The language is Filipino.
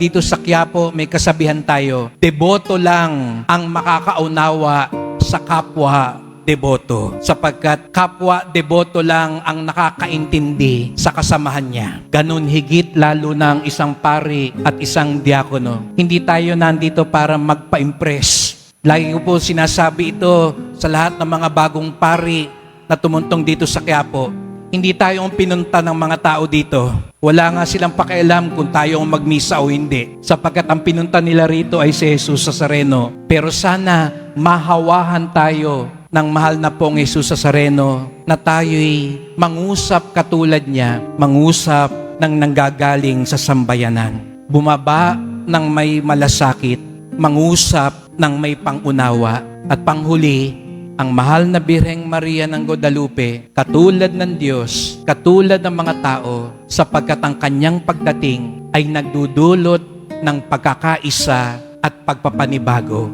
Dito sa Quiapo, may kasabihan tayo, deboto lang ang makakaunawa sa kapwa deboto. Sapagkat kapwa deboto lang ang nakakaintindi sa kasamahan niya. Ganun higit lalo ng isang pari at isang diakono. Hindi tayo nandito para magpa-impress. Lagi ko po sinasabi ito sa lahat ng mga bagong pari na tumuntong dito sa Quiapo. Hindi tayo ang pinunta ng mga tao dito. Wala nga silang pakialam kung tayo ang magmisa o hindi. Sapagkat ang pinunta nila rito ay si Jesus Nazareno. Pero sana mahawahan tayo ng mahal na pong Jesus Nazareno na tayo'y mangusap katulad niya, mangusap ng nanggagaling sa sambayanan. Bumaba ng may malasakit, mangusap ng may pangunawa, at panghuli, ang mahal na Birheng Maria ng Guadalupe, katulad ng Diyos, katulad ng mga tao, sapagkat ang kanyang pagdating ay nagdudulot ng pagkakaisa at pagpapanibago.